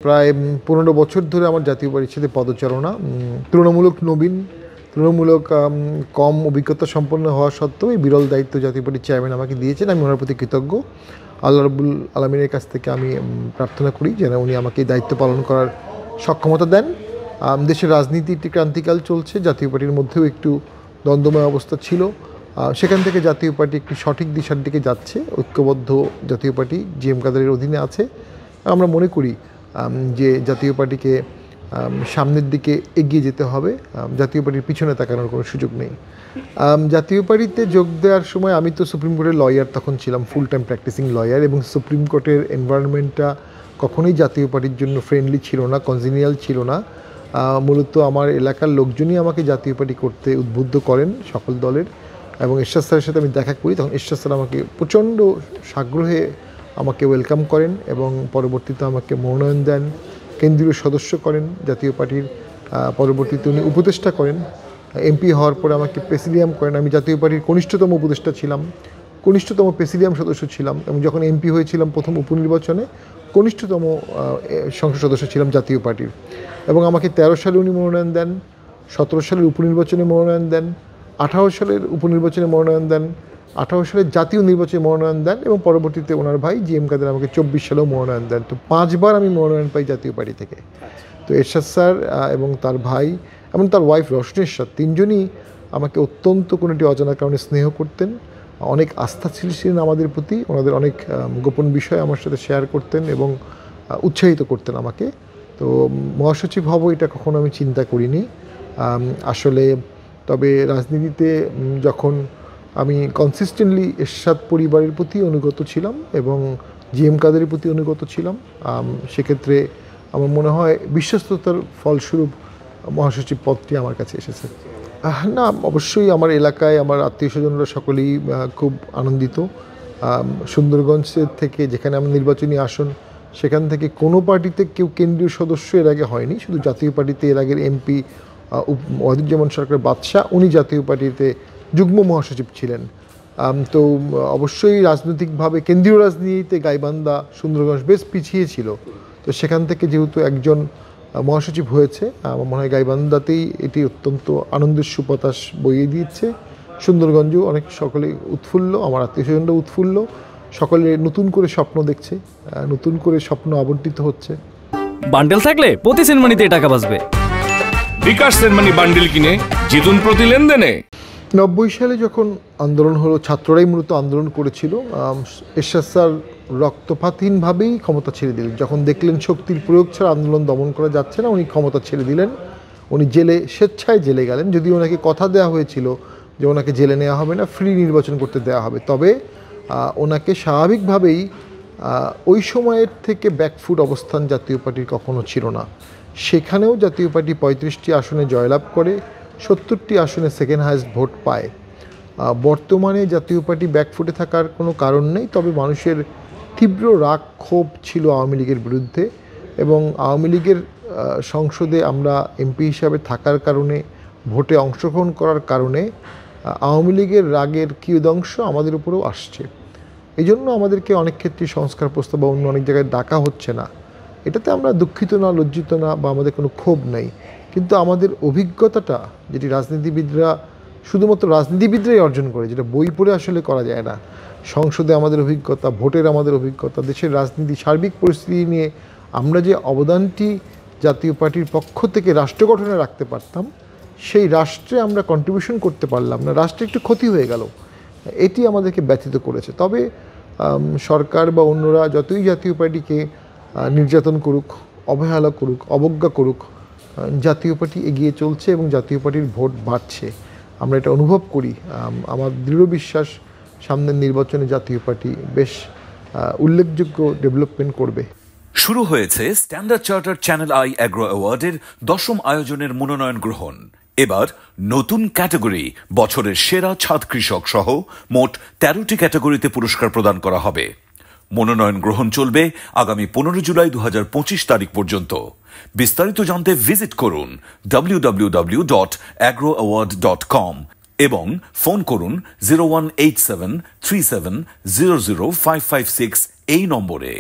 প্রায় 15 বছর ধরে আমার জাতীয় পার্টির সাথে পদচারণা, তুলনামূলক নবীন, তুলনামূলক কম অভিজ্ঞতা সম্পন্ন হওয়া সত্ত্বেও এই বিরল দায়িত্ব জাতীয় পার্টির চেয়ারম্যান আমাকে দিয়েছেন। আমি ওনার প্রতি কৃতজ্ঞ। আল্লাহ রাব্বুল আলামিনের কাছ থেকে আমি প্রার্থনা করি যেন উনি আমাকে এই দায়িত্ব পালন করার সক্ষমতা দেন। দেশের রাজনীতি একটি ক্রান্তিকাল চলছে, জাতীয় পার্টির মধ্যেও একটু দ্বন্দ্বময় অবস্থা ছিল, সেখান থেকে জাতীয় পার্টি একটি সঠিক দিশার দিকে যাচ্ছে। ঐক্যবদ্ধ জাতীয় পার্টি জিএম কাদেরের অধীনে আছে। আমরা মনে করি যে জাতীয় পার্টিকে সামনের দিকে এগিয়ে যেতে হবে, জাতীয় পার্টির পিছনে তাকানোর কোনো সুযোগ নেই। জাতীয় পার্টিতে যোগ দেওয়ার সময় আমি তো সুপ্রিম কোর্টের লয়ার তখন ছিলাম, ফুল টাইম প্র্যাকটিসিং লয়ার, এবং সুপ্রিম কোর্টের এনভায়রনমেন্টটা কখনোই জাতীয় পার্টির জন্য ফ্রেন্ডলি ছিল না, কনজিনিয়াল ছিল না। মূলত আমার এলাকার লোকজনই আমাকে জাতীয় পার্টি করতে উদ্বুদ্ধ করেন সকল দলের, এবং এরশাদ স্যারের সাথে আমি দেখা করি, তখন এরশাদ স্যার আমাকে প্রচণ্ড সাগ্রহে আমাকে ওয়েলকাম করেন এবং পরবর্তীতে আমাকে মনোনয়ন দেন, কেন্দ্রীয় সদস্য করেন জাতীয় পার্টির। পরবর্তীতে উনি উপদেষ্টা করেন, এমপি হওয়ার পরে আমাকে প্রেসিডিয়াম করেন। আমি জাতীয় পার্টির কনিষ্ঠতম উপদেষ্টা ছিলাম, কনিষ্ঠতম প্রেসিডিয়াম সদস্য ছিলাম, এবং যখন এমপি হয়েছিলাম প্রথম উপনির্বাচনে কনিষ্ঠতম সংসদ সদস্য ছিলাম জাতীয় পার্টির। এবং আমাকে 13 সালে উনি মনোনয়ন দেন, 17 সালের উপনির্বাচনে মনোনয়ন দেন, 18 সালের উপনির্বাচনে মনোনয়ন দেন, 18 সালের জাতীয় নির্বাচনে মনোনয়ন দেন, এবং পরবর্তীতে ওনার ভাই জিএম কাদের আমাকে 24 সালেও মনোনয়ন দেন। তো 5 বার আমি মনোনয়ন পাই জাতীয় পার্টি থেকে। তো এরশাদ স্যার এবং তার ভাই এবং তার ওয়াইফ রওশন এরশাদ, তিনজনই আমাকে অত্যন্ত কোনো একটি অজানা কারণে স্নেহ করতেন, অনেক আস্থা ছিলেন আমাদের প্রতি, ওনাদের অনেক গোপন বিষয় আমার সাথে শেয়ার করতেন এবং উৎসাহিত করতেন আমাকে। তো মহাসচিব হব এটা কখনো আমি চিন্তা করিনি আসলে। তবে রাজনীতিতে যখন আমি কনসিস্টেন্টলি এরশাদ পরিবারের প্রতি অনুগত ছিলাম এবং জিএম কাদেরের প্রতি অনুগত ছিলাম, সেক্ষেত্রে আমার মনে হয় বিশ্বস্ততার ফলস্বরূপ মহাসচিব পদটি আমার কাছে এসেছে। না, অবশ্যই আমার এলাকায় আমার আত্মীয় স্বজনরা সকলেই খুব আনন্দিত। সুন্দরগঞ্জের থেকে যেখানে আমার নির্বাচনী আসন, সেখান থেকে কোনো পার্টিতে কেউ কেন্দ্রীয় সদস্য এর আগে হয়নি, শুধু জাতীয় পার্টিতে এর আগের এমপি ওয়াহিদুজ্জামান সরকার বাদশাহ, উনি জাতীয় পার্টিতে যুগ্ম মহাসচিব ছিলেন। তো অবশ্যই রাজনৈতিকভাবে কেন্দ্রীয় রাজনীতিতে গাইবান্ধা সুন্দরগঞ্জ বেশ পিছিয়ে ছিল, তো সেখান থেকে যেহেতু একজন মহাসচিব হয়েছে, আমার মনে হয় গাইবান্ধাতেই এটি অত্যন্ত আনন্দের সুবাতাস বইয়ে দিচ্ছে। সুন্দরগঞ্জেও অনেক সকলে উৎফুল্ল, আমার আত্মীয় স্বজনরা উৎফুল্ল, সকলে নতুন করে স্বপ্ন দেখছে, নতুন করে স্বপ্ন আবর্তিত হচ্ছে। বান্ডেল থাকলে প্রতি সেনমানিতে টাকা বাঁচবে। বিকাশ সেনমানি বান্ডেল কিনে জিতুন প্রতি লেনদেনে। 90 সালে যখন আন্দোলন হলো, ছাত্ররাই মূলত আন্দোলন করেছিল, এরশাদ স্যার রক্তপাতহীনভাবেই ক্ষমতা ছেড়ে দিলেন। যখন দেখলেন শক্তির প্রয়োগ ছাড়া আন্দোলন দমন করা যাচ্ছে না, উনি ক্ষমতা ছেড়ে দিলেন। উনি স্বেচ্ছায় জেলে গেলেন, যদিও ওনাকে কথা দেওয়া হয়েছিল যে ওনাকে জেলে নেওয়া হবে না, ফ্রি নির্বাচন করতে দেওয়া হবে। তবে ওনাকে স্বাভাবিকভাবেই ওই সময়ের থেকে ব্যাকফুট অবস্থান জাতীয় পার্টির কখনো ছিল না। সেখানেও জাতীয় পার্টি 35টি আসনে জয়লাভ করে, 70টি আসনে সেকেন্ড হাইয়েস্ট ভোট পায়। বর্তমানে জাতীয় পার্টি ব্যাকফুটে থাকার কোনো কারণ নেই, তবে মানুষের তীব্র রাগ ক্ষোভ ছিল আওয়ামী লীগের বিরুদ্ধে, এবং আওয়ামী লীগের সংসদে আমরা এমপি হিসাবে থাকার কারণে, ভোটে অংশগ্রহণ করার কারণে আওয়ামী লীগের রাগের কিয়দংশ আমাদের উপরেও আসছে। এই জন্য আমাদেরকে অনেক ক্ষেত্রে সংস্কার প্রস্তাব বা অন্য অনেক জায়গায় ডাকা হচ্ছে না। এটাতে আমরা দুঃখিত না, লজ্জিত না, বা আমাদের কোনো ক্ষোভ নেই। কিন্তু আমাদের অভিজ্ঞতাটা, যেটি রাজনীতিবিদরা শুধুমাত্র রাজনীতিবিদরাই অর্জন করে, যেটা বই পড়ে আসলে করা যায় না, সংসদে আমাদের অভিজ্ঞতা, ভোটের আমাদের অভিজ্ঞতা, দেশের রাজনীতি সার্বিক পরিস্থিতি নিয়ে আমরা যে অবদানটি জাতীয় পার্টির পক্ষ থেকে রাষ্ট্র গঠনে রাখতে পারতাম, সেই রাষ্ট্রে আমরা কন্ট্রিবিউশন করতে পারলাম না, রাষ্ট্রে একটু ক্ষতি হয়ে গেল, এটি আমাদেরকে ব্যথিত করেছে। তবে সরকার বা অন্যরা যতই জাতীয় পার্টিকে নির্যাতন করুক, অবহেলা করুক, অবজ্ঞা করুক, জাতীয় পার্টি এগিয়ে চলছে এবং জাতীয় পার্টির ভোট বাড়ছে, আমরা এটা অনুভব করি। আমার দৃঢ় বিশ্বাস সামনের নির্বাচনে জাতীয় পার্টি বেশ উল্লেখযোগ্য ডেভেলপমেন্ট করবে। শুরু হয়েছে Standard Charter Channel I Agro অ্যাওয়ার্ডের 10ম আয়োজনের মনোনয়ন গ্রহণ। এবার নতুন ক্যাটাগরি বছরের সেরা ছাদ কৃষক সহ মোট 13টি ক্যাটাগরিতে পুরস্কার প্রদান করা হবে। মনোনয়ন গ্রহণ চলবে আগামী 15 জুলাই 2025 তারিখ পর্যন্ত। বিস্তারিত জানতে ভিজিট করুন www.agroaward.com এবং ফোন করুন 018737000556 এই নম্বরে।